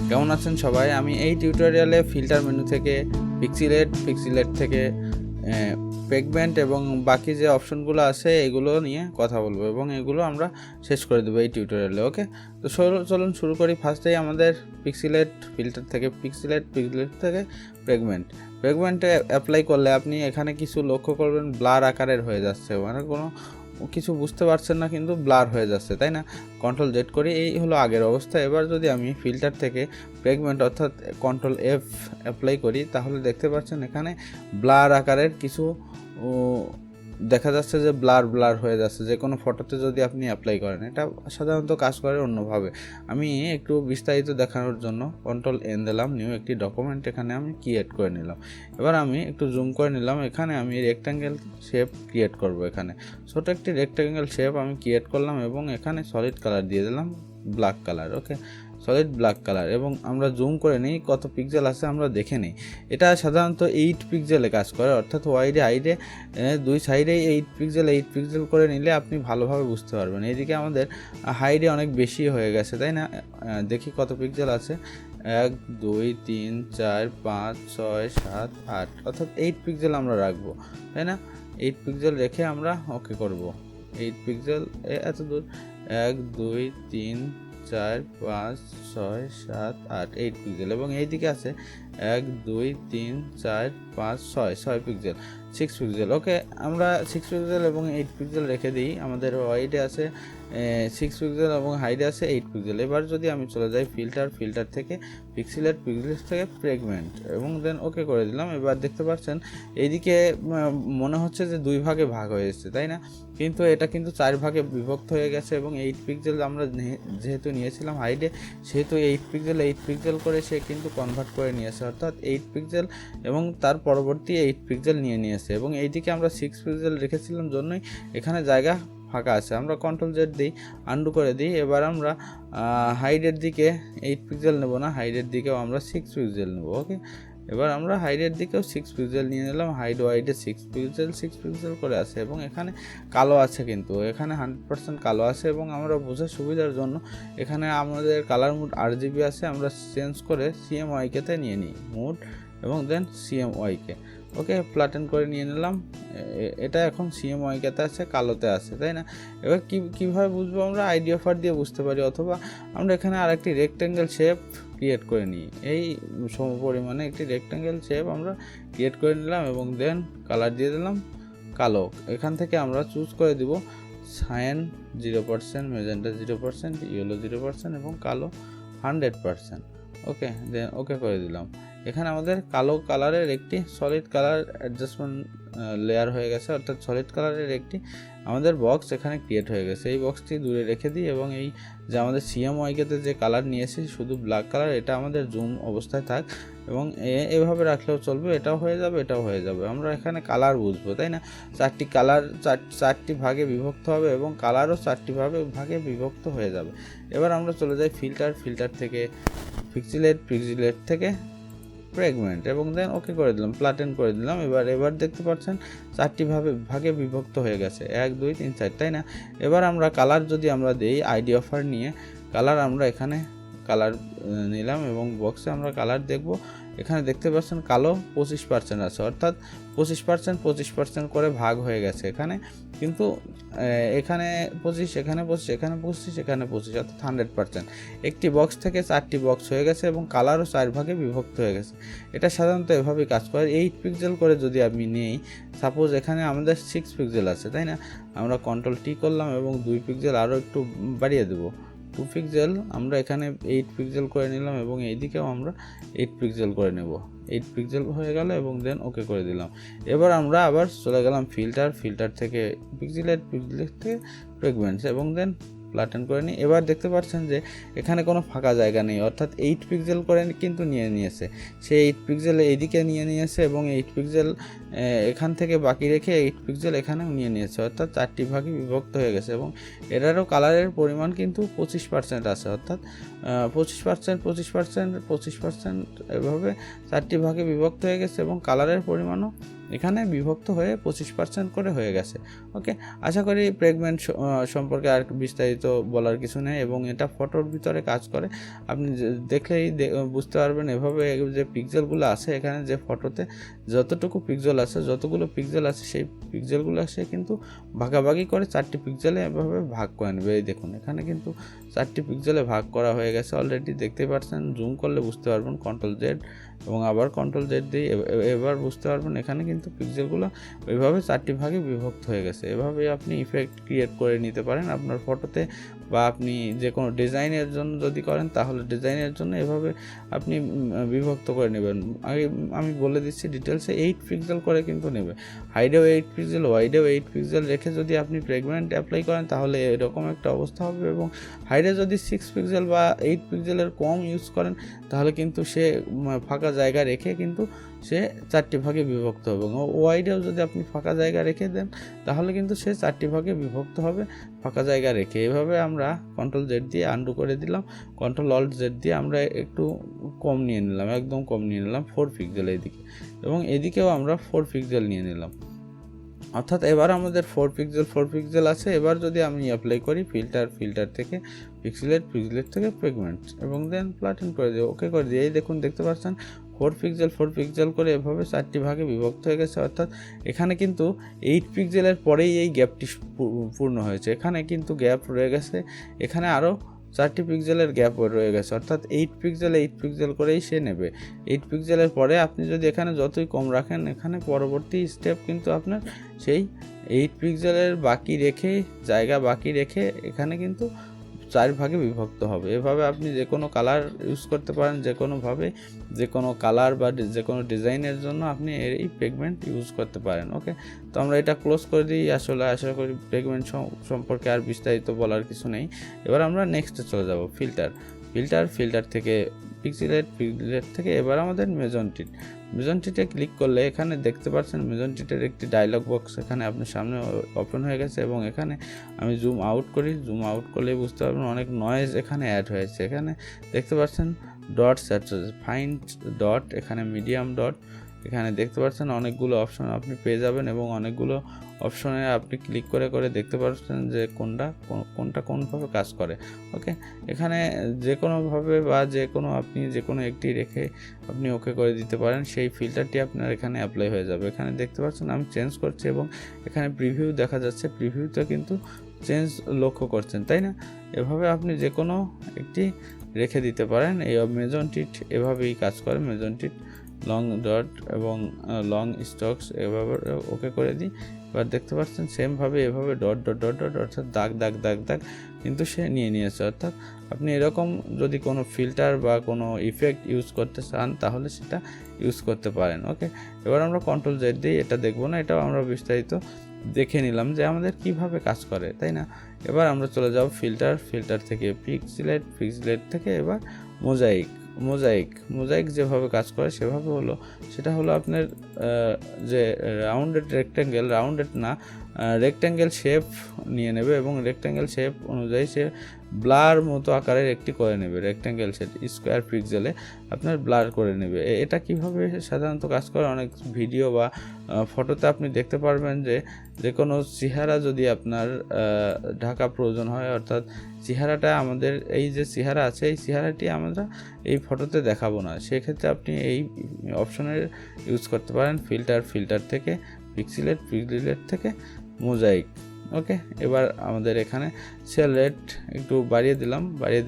কেমন আছেন সবাই? আমি এই টিউটোরিয়ালে ফিল্টার মেনু থেকে পিক্সিলেট থেকে ফ্র্যাগমেন্ট এবং বাকি যে অপশনগুলো আছে এগুলো নিয়ে কথা বলবো এবং এগুলো আমরা শেষ করে দেবো এই টিউটোরিয়ালে। ওকে, তো চলুন শুরু করি। ফার্স্টেই আমাদের ফিল্টার থেকে পিক্সিলেট থেকে ফ্র্যাগমেন্টে অ্যাপ্লাই করলে আপনি এখানে কিছু লক্ষ্য করবেন, ব্লার আকারের হয়ে যাচ্ছে, মানে কোনো কিছু বুঝতে পারছেন না, কিন্তু ব্লার হয়ে যাচ্ছে, তাই না? Ctrl Z করি, এই হলো আগের অবস্থা। এবার যদি আমি ফিল্টার থেকে ফ্র্যাগমেন্ট অর্থাৎ Ctrl F অ্যাপ্লাই করি, তাহলে দেখতে পাচ্ছেন এখানে ব্লার আকারের কিছু দেখা যাচ্ছে যে ব্লার হয়ে যাচ্ছে। যে কোনো ফটোতে যদি আপনি অ্যাপ্লাই করেন, এটা সাধারণত কাজ করে অন্যভাবে। আমি একটু বিস্তারিত দেখানোর জন্য Ctrl N দিলাম, নিউ একটি ডকুমেন্ট এখানে আমি ক্রিয়েট করে নিলাম। এবার আমি একটু জুম করে নিলাম, এখানে আমি রেক্ট্যাঙ্গেল শেপ ক্রিয়েট করব। এখানে ছোট একটি রেক্ট্যাঙ্গেল শেপ আমি ক্রিয়েট করলাম এবং এখানে সলিড কালার দিয়ে দিলাম, ব্ল্যাক কালার। ওকে, সলিড ব্ল্যাক কালার। এবং আমরা জুম করে নিই কত পিক্সেল আছে আমরা দেখে নিই। এটা সাধারণত 8 পিক্সেলে কাজ করে, অর্থাৎ ওয়াইডে হাইডে দুই সাইডেই 8 পিক্সেল করে নিলে আপনি ভালোভাবে বুঝতে পারবেন। এইদিকে আমাদের হাইডে অনেক বেশি হয়ে গেছে, তাই না? দেখি কত পিক্সেল আছে, 1 2 3 4 5 6 7 8, অর্থাৎ 8 পিক্সেল আমরা রাখবো, তাই না? 8 পিক্সেল রেখে আমরা ওকে করব। 8 পিক্সেল এত দূর, 1 2 3 4 5 6 7 8, 8 পিক্সেল। এবং এইদিকে আছে 1 2 3 4 5 6 পিক্সেল, 6 পিক্সেল। ওকে, আমরা 6 পিক্সেল এবং 8 পিক্সেল রেখে দিই। আমাদের ওয়াইডে আছে 6 পিক্সেল এবং হাইডে আছে 8 পিক্সেল। এবার যদি আমি চলে যাই ফিল্টার থেকে পিক্সিলেট থেকে ফ্র্যাগমেন্ট এবং দেন ওকে করে দিলাম। এবার দেখতে পাচ্ছেন এইদিকে মনে হচ্ছে যে দুই ভাগে ভাগ হয়েছে, তাই না? কিন্তু এটা কিন্তু 4 ভাগে বিভক্ত হয়ে গেছে এবং 8 পিক্সেল আমরা যেহেতু নিয়েছিলাম হাইডে, সেহেতু 8 পিক্সেল করে সে কিন্তু কনভার্ট করে নিয়েছে, অর্থাৎ 8 পিক্সেল এবং তার পরবর্তী 8 পিক্সেল নিয়েছে। এবং এইদিকে আমরা 6 পিক্সেল রেখেছিলাম জন্যই এখানে জায়গা ফাঁকা আছে। আমরা Ctrl Z দিই, আন্ডু করে দিই। এবার আমরা হাইডের দিকে 8 পিক্সেল নেব না, হাইডের দিকেও আমরা 6 পিক্সেল নেব। ওকে, এবার আমরা হাইডের দিকেও 6 পিক্সেল নিয়ে নিলাম, ওয়াইডে 6 পিক্সেল করে আছে এবং এখানে কালো আছে, কিন্তু এখানে 100% কালো আছে। এবং আমরা বোঝার সুবিধার জন্য এখানে আমাদের কালার মুড RGB আছে, আমরা চেঞ্জ করে CMYK-তে নিয়ে নিই মুড এবং দেন CMYK। ওকে, ফ্ল্যাটেন করে নিয়ে নিলাম। এটা এখন CMYK-তে আছে, কালোতে আছে, তাই না? এবার কীভাবে বুঝবো? আমরা আইডি অফার দিয়ে বুঝতে পারি, অথবা আমরা এখানে আরেকটি রেক্ট্যাঙ্গেল শেপ ক্রিয়েট করে নিই। এই সমপরিমাণে একটি রেক্ট্যাঙ্গেল শেপ আমরা ক্রিয়েট করে নিলাম এবং দেন কালার দিয়ে দিলাম কালো। এখান থেকে আমরা চুজ করে দিব সায়ান 0%, মেজেন্টা 0%, ইয়েলো 0% এবং কালো 100%। ওকে, দেন ওকে করে দিলাম। এখানে আমাদের কালো কালারের একটি সলিড কালার অ্যাডজাস্টমেন্ট লেয়ার হয়ে গেছে, অর্থাৎ সলিড কালারের একটি আমাদের বক্স এখানে ক্রিয়েট হয়ে গেছে। এই বক্সটি দূরে রেখে দিই এবং এই যে আমাদের CMYK-তে যে কালার নিয়েছি শুধু ব্ল্যাক কালার, এটা আমাদের জুম অবস্থায় থাক এবং এভাবে রাখলেও চলবে, এটাও হয়ে যাবে। আমরা এখানে কালার বুঝবো, তাই না? 4টি কালার 4টি ভাগে বিভক্ত হবে এবং কালারও 4টি ভাগে বিভক্ত হয়ে যাবে। এবার আমরা চলে যাই ফিল্টার থেকে পিক্সিলেট থেকে ফ্র্যাগমেন্ট এবং দেন ওকে করে দিলাম, ফ্ল্যাটেন করে দিলাম। এবার দেখতে পাচ্ছেন 4টি ভাগে বিভক্ত হয়ে গেছে, 1 2 3 4, তাই না? এবার আমরা কালার যদি আমরা দেই আইডি অফার নিয়ে, কালার আমরা এখানে কালার নিলাম এবং বক্সে আমরা কালার দেখব। এখানে দেখতে পাচ্ছেন কালো 25% আছে, অর্থাৎ 25% করে ভাগ হয়ে গেছে এখানে, কিন্তু এখানে 25, এখানে 25, এখানে 25, এখানে 25, অর্থাৎ 100%। একটি বক্স থেকে 4টি বক্স হয়ে গেছে এবং কালারও 4 ভাগে বিভক্ত হয়ে গেছে। এটা সাধারণত এভাবেই কাজ করে। 8 পিক্সেল করে যদি আমি নেই, সাপোজ এখানে আমাদের 6 পিক্সেল আছে, তাই না? আমরা Ctrl T করলাম এবং 2 পিক্সেল আরও একটু বাড়িয়ে দেবো, 2 পিক্সেল আমরা এখানে 8 পিক্সেল করে নিলাম এবং এইদিকেও আমরা 8 পিক্সেল করে নেব। 8 পিক্সেল হয়ে গেল এবং দেন ওকে করে দিলাম। এবার আমরা আবার চলে গেলাম ফিল্টার থেকে পিক্সেলেট থেকে ফ্র্যাগমেন্টস এবং দেন ফ্ল্যাটেন করে নিই। এবার দেখতে পাচ্ছেন যে এখানে কোনো ফাঁকা জায়গা নেই, অর্থাৎ 8 পিক্সেল করে কিন্তু নিয়েছে। সে 8 পিক্সেল এইদিকে নিয়েছে এবং 8 পিক্সেল এখান থেকে বাকি রেখে 8 পিক্সেল এখানেও নিয়েছে, অর্থাৎ 4টি ভাগে বিভক্ত হয়ে গেছে। এবং এটারও কালারের পরিমাণ কিন্তু 25% আছে, অর্থাৎ 25% এভাবে 4টি ভাগে বিভক্ত হয়ে গেছে এবং কালারের পরিমাণও এখানে বিভক্ত হয়ে 25% করে হয়ে গেছে। ওকে, আশা করি ফ্র্যাগমেন্ট সম্পর্কে আর বিস্তারিত বলার কিছু নেই এবং এটা ফটোর ভিতরে কাজ করে। আপনি দেখলেই বুঝতে পারবেন। এভাবে যে পিক্সেলগুলো আছে এখানে, যে ফটোতে যতটুকু পিক্সেল আছে, যতগুলো পিক্সেল আছে, সেই পিক্সেলগুলো সে কিন্তু ভাগাভাগি করে 4টি পিক্সেলে এভাবে ভাগ করে নেবে। এই দেখুন, এখানে কিন্তু 4টি পিক্সেলে ভাগ করা হয়ে গেছে অলরেডি, দেখতে পাচ্ছেন। জুম করলে বুঝতে পারবেন, Ctrl+Z এবং আবার Ctrl+Z দিয়ে এবার বুঝতে পারবেন এখানে কিন্তু পিক্সেলগুলো ওইভাবে 4টি ভাগে বিভক্ত হয়ে গেছে। এভাবে আপনি ইফেক্ট ক্রিয়েট করে নিতে পারেন আপনার ফটোতে, বা আপনি যে কোনো ডিজাইনের জন্য যদি করেন তাহলে ডিজাইনের জন্য এভাবে আপনি বিভক্ত করে নেবেন। আমি বলে দিচ্ছি ডিটেলসে, 8 পিক্সেল করে কিন্তু নেবে। হাইডেও 8 পিক্সেল, ওয়াইডেও 8 পিক্সেল রেখে যদি আপনি ফ্র্যাগমেন্ট অ্যাপ্লাই করেন তাহলে এরকম একটা অবস্থা হবে। এবং হাইডে যদি 6 পিক্সেল বা 8 পিক্সেলের কম ইউজ করেন তাহলে কিন্তু সে ফাঁকা জায়গা রেখে কিন্তু সে 4টি ভাগে বিভক্ত হবে। এবং ওয়াইডেও যদি আপনি ফাঁকা জায়গা রেখে দেন তাহলে কিন্তু সে 4টি ভাগে বিভক্ত হবে ফাঁকা জায়গা রেখে। এভাবে আমরা Ctrl+Z দিয়ে আন্ডু করে দিলাম, Ctrl+Alt+Z দিয়ে আমরা একটু কম নিয়ে নিলাম, একদম কম নিয়ে নিলাম 4 পিক্সেল এইদিকে, এবং এদিকেও আমরা 4 পিক্সেল নিয়ে নিলাম। অর্থাৎ এবার আমাদের 4 পিক্সেল আছে। এবার যদি আমি অ্যাপ্লাই করি ফিল্টার থেকে পিক্সেলেট থেকে ফ্র্যাগমেন্ট এবং দেন ফ্ল্যাটেন করে দিই, ওকে করে দিই। এই দেখুন, দেখতে পাচ্ছেন 4 পিক্সেল করে এভাবে 4টি ভাগে বিভক্ত হয়ে গেছে। অর্থাৎ এখানে কিন্তু 8 পিক্সেলের পরেই এই গ্যাপটি পূর্ণ হয়েছে। এখানে কিন্তু গ্যাপ রয়ে গেছে, এখানে আরও 4টি পিক্সেলের গ্যাপ রয়ে গেছে। অর্থাৎ 8 পিক্সেল করেই সে নেবে। 8 পিক্সেলের পরে আপনি যদি এখানে যতই কম রাখেন, এখানে পরবর্তী স্টেপ কিন্তু আপনার সেই 8 পিক্সেলের জায়গা বাকি রেখে এখানে কিন্তু 4 ভাগে বিভক্ত হবে। এভাবে আপনি যে কোনো কালার ইউজ করতে পারেন, যে কোনো কালার বা যে কোনো ডিজাইনের জন্য আপনি এই ফ্র্যাগমেন্ট ইউজ করতে পারেন। ওকে, তো আমরা এটা ক্লোজ করে দিই। আসলে আশা করি ফ্র্যাগমেন্ট সম্পর্কে আর বিস্তারিত বলার কিছু নেই। এবার আমরা নেক্সটে চলে যাব, ফিল্টার থেকে পিক্সেলেট থেকে এবার আমাদের মেজন্টিটে ক্লিক করলে এখানে দেখতে পাচ্ছেন মেজন্টিটের একটি ডায়লগ বক্স এখানে আপনার সামনে ওপেন হয়ে গেছে। এবং এখানে আমি জুম আউট করলেই বুঝতে পারবেন অনেক নয়েজ এখানে অ্যাড হয়েছে। এখানে দেখতে পাচ্ছেন ডট স্যাচুরেশন, ফাইন ডট, এখানে মিডিয়াম ডট, এখানে দেখতে পাচ্ছেন অনেকগুলো অপশন আপনি পেয়ে যাবেন এবং অনেকগুলো অপশনে আপনি ক্লিক করে দেখতে পাচ্ছেন যে কোনটা কোনভাবে কাজ করে। ওকে, এখানে যে কোনোভাবে বা আপনি যে কোনো একটি রেখে আপনি ওকে করে দিতে পারেন, সেই ফিল্টারটি আপনার এখানে অ্যাপ্লাই হয়ে যাবে। এখানে দেখতে পাচ্ছেন আমি চেঞ্জ করছি এবং এখানে প্রিভিউ দেখা যাচ্ছে, প্রিভিউতে কিন্তু চেঞ্জ লক্ষ্য করছেন, তাই না? এভাবে আপনি যে কোনো একটি রেখে দিতে পারেন। এই মেজন্টিট এভাবেই কাজ করে। মেজন্টিট লং ডট এবং লং স্টকস এভাবে ওকে করে দিই। এবার দেখতে পাচ্ছেন সেমভাবে এভাবে ডট অর্থাৎ দাগ কিন্তু সে নিয়েছে। অর্থাৎ আপনি এরকম যদি কোনো ফিল্টার বা কোনো ইফেক্ট ইউজ করতে চান তাহলে সেটা ইউজ করতে পারেন। ওকে, এবার আমরা Ctrl+Z দিই, এটা দেখবো না, এটাও আমরা বিস্তারিত দেখে নিলাম যে আমাদের কিভাবে কাজ করে, তাই না? এবার আমরা চলে যাব ফিল্টার থেকে পিক্সেলেট থেকে এবার মোজাইক যেভাবে কাজ করে সেটা হলো আপনার যে রেক্ট্যাঙ্গেল শেপ নিয়ে নেবে এবং রেক্ট্যাঙ্গেল শেপ অনুযায়ী সে ব্লার মতো আকারের একটি করে নেবে। রেক্ট্যাঙ্গেল শেপ স্কোয়ার পিক্সেলে আপনার ব্লার করে নেবে। এটা কিভাবে সাধারণত কাজ করে, অনেক ভিডিও বা ফটোতে আপনি দেখতে পারবেন যে কোনো চেহারা যদি আপনার ঢাকা প্রয়োজন হয়, অর্থাৎ চেহারাটা আমাদের এই যে চেহারা আছে এই চেহারাটি আমরা এই ফটোতে দেখাবো না, সেক্ষেত্রে আপনি এই অপশনের ইউজ করতে পারেন ফিল্টার থেকে পিক্সেলেট থেকে মোজাইক। ওকে, এবার আমাদের এখানে সেল রেট একটু বাড়িয়ে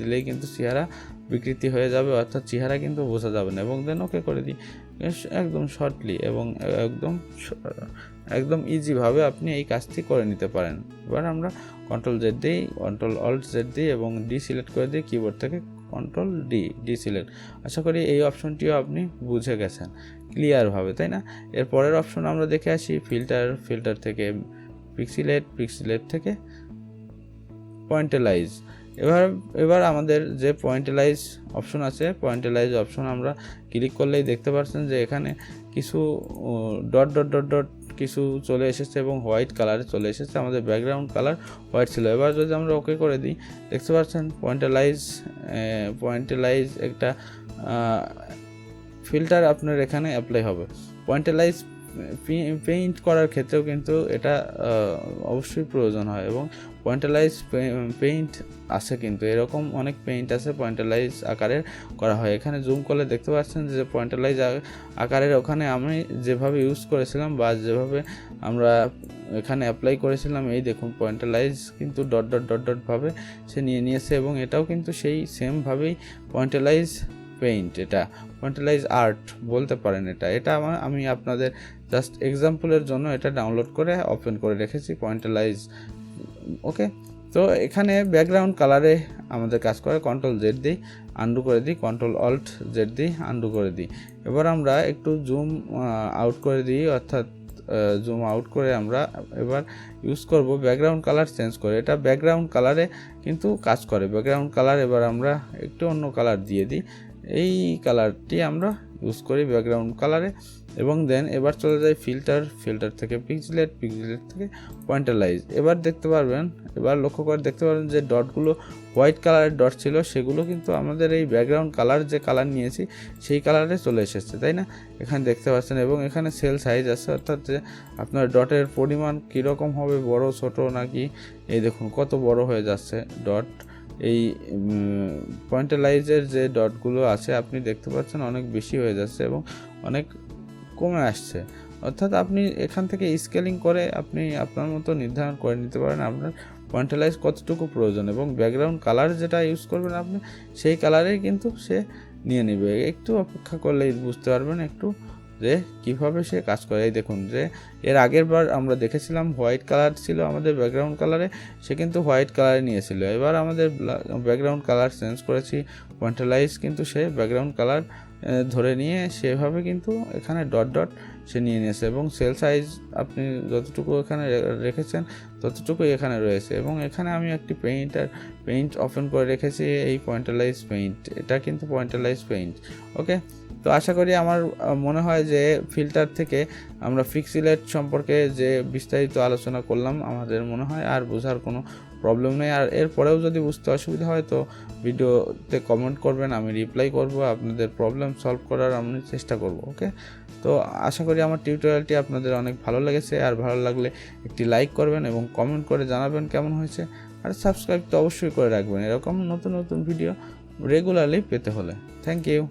দিলেই কিন্তু চেহারা বিকৃতি হয়ে যাবে, অর্থাৎ চেহারা কিন্তু বোঝা যাবে না। এবং দেন ওকে করে দিই একদম শর্টলি এবং একদম ইজিভাবে আপনি এই কাজটি করে নিতে পারেন। এবার আমরা Ctrl+Z দিই, Ctrl+Alt+Z দিই এবং ডি সিলেক্ট করে দিই কিবোর্ড থেকে, Ctrl+D সিলেক্ট। আশা করি এই অপশনটিও আপনি বুঝে গেছেন ক্লিয়ারভাবে, তাই না? এর পরের অপশন আমরা দেখে আসি ফিল্টার থেকে পিক্সেলেট থেকে পয়েন্টিলাইজ। এবার আমাদের যে পয়েন্টিলাইজ অপশন আছে, পয়েন্টিলাইজ অপশন আমরা ক্লিক করলেই দেখতে পাচ্ছেন যে এখানে কিছু ডট কিছু চলে এসেছে এবং হোয়াইট কালারে চলে এসেছে। আমাদের ব্যাকগ্রাউন্ড কালার হোয়াইট ছিল। এবার যদি আমরা ওকে করে দিই দেখতে পাচ্ছেন পয়েন্টিলাইজ একটা ফিল্টার আপনার এখানে অ্যাপ্লাই হবে। পয়েন্টিলাইজ পেইন্ট করার ক্ষেত্রেও কিন্তু এটা অবশ্যই প্রয়োজন হয়। এবং পয়েন্টিলাইজ পেইন্ট আছে, কিন্তু এরকম অনেক পেইন্ট আছে পয়েন্টিলাইজ আকারের করা হয়। এখানে জুম করলে দেখতে পাচ্ছেন যে পয়েন্টিলাইজ আকারের ওখানে আমি যেভাবে ইউজ করেছিলাম বা যেভাবে আমরা এখানে অ্যাপ্লাই করেছিলাম, এই দেখুন পয়েন্টিলাইজ কিন্তু ডট ডট ডট ডট ভাবে সে নিয়ে নিয়েছে, এবং এটাও কিন্তু সেই সেমভাবেই পয়েন্টিলাইজ পেইন্ট, এটা পয়েন্টিলাইজ আর্ট বলতে পারেন। এটা আমি আপনাদের জাস্ট এক্সাম্পলের জন্য এটা ডাউনলোড করে ওপেন করে রেখেছি পয়েন্টিলাইজ। ওকে, তো এখানে ব্যাকগ্রাউন্ড কালারে আমাদের কাজ করে কন্ট্রোল জেড দিই, আন্ডু করে দিই, কন্ট্রোল অল্ট জেড দিই, আন্ডু করে দিই। এবার আমরা একটু জুম আউট করে দিই, অর্থাৎ জুম আউট করে আমরা এবার ইউজ করব ব্যাকগ্রাউন্ড কালার চেঞ্জ করে। এটা ব্যাকগ্রাউন্ড কালারে কিন্তু কাজ করে। ব্যাকগ্রাউন্ড কালার এবার আমরা একটু অন্য কালার দিয়ে দিই, এই কালারটি আমরা ইউজ করি ব্যাকগ্রাউন্ড কালারে। এবং দেন এবার চলে যাই ফিল্টার থেকে পিক্সেলেট থেকে পয়েন্টিলাইজ। এবার দেখতে পারবেন, এবার লক্ষ্য করে দেখতে পারবেন যে ডটগুলো হোয়াইট কালারের ডট ছিল, সেগুলো কিন্তু আমাদের এই ব্যাকগ্রাউন্ড কালার যে কালার নিয়েছি সেই কালারে চলে এসেছে, তাই না? এখানে দেখতে পাচ্ছেন। এবং এখানে সেল সাইজ আছে, অর্থাৎ যে আপনার ডটের পরিমাণ কীরকম হবে, বড় ছোট নাকি, এই দেখুন কত বড় হয়ে যাচ্ছে ডট। এই পয়েন্টিলাইজের যে ডটগুলো আছে আপনি দেখতে পাচ্ছেন অনেক বেশি হয়ে যাচ্ছে এবং অনেক কমে আসছে। অর্থাৎ আপনি এখান থেকে স্কেলিং করে আপনি আপনার মতো নির্ধারণ করে নিতে পারেন আপনার পয়েন্টিলাইজ কতটুকু প্রয়োজন, এবং ব্যাকগ্রাউন্ড কালার যেটা ইউজ করবেন আপনি সেই কালারেই কিন্তু সে নিয়ে নেবে। একটু অপেক্ষা করলেই বুঝতে পারবেন একটু যে কীভাবে সে কাজ করে। এই দেখুন যে এর আগের বার আমরা দেখেছিলাম হোয়াইট কালার ছিল আমাদের ব্যাকগ্রাউন্ড কালারে, সে কিন্তু হোয়াইট কালারে নিয়েছিল। এবার আমাদের ব্যাকগ্রাউন্ড কালার চেঞ্জ করেছি পয়েন্টিলাইজ, কিন্তু সে ব্যাকগ্রাউন্ড কালার ধরে নিয়ে সেভাবে কিন্তু এখানে ডট ডট সে নিয়ে নিয়েছে। এবং সেল সাইজ আপনি যতটুকু এখানে রেখেছেন ততটুকুই এখানে রয়েছে। এবং এখানে আমি একটি পেইন্ট ওপেন করে রেখেছি, এই পয়েন্টিলাইজ পেইন্ট, এটা কিন্তু পয়েন্টিলাইজ পেইন্ট। ওকে, তো আশা করি আমার মনে হয় যে ফিল্টার থেকে আমরা পিক্সেলেট সম্পর্কে যে বিস্তারিত আলোচনা করলাম, আমাদের মনে হয় আর বোঝার কোনো প্রবলেম নেই। আর এরপরেও যদি বুঝতে অসুবিধা হয় তো ভিডিওতে কমেন্ট করবেন, আমি রিপ্লাই করব, আপনাদের প্রবলেম সলভ করার আমি চেষ্টা করব। ওকে, তো আশা করি আমার টিউটোরিয়ালটি আপনাদের অনেক ভালো লেগেছে। আর ভালো লাগলে একটি লাইক করবেন এবং কমেন্ট করে জানাবেন কেমন হয়েছে। আর সাবস্ক্রাইব তো অবশ্যই করে রাখবেন এরকম নতুন নতুন ভিডিও রেগুলারলি পেতে হলে। Thank you.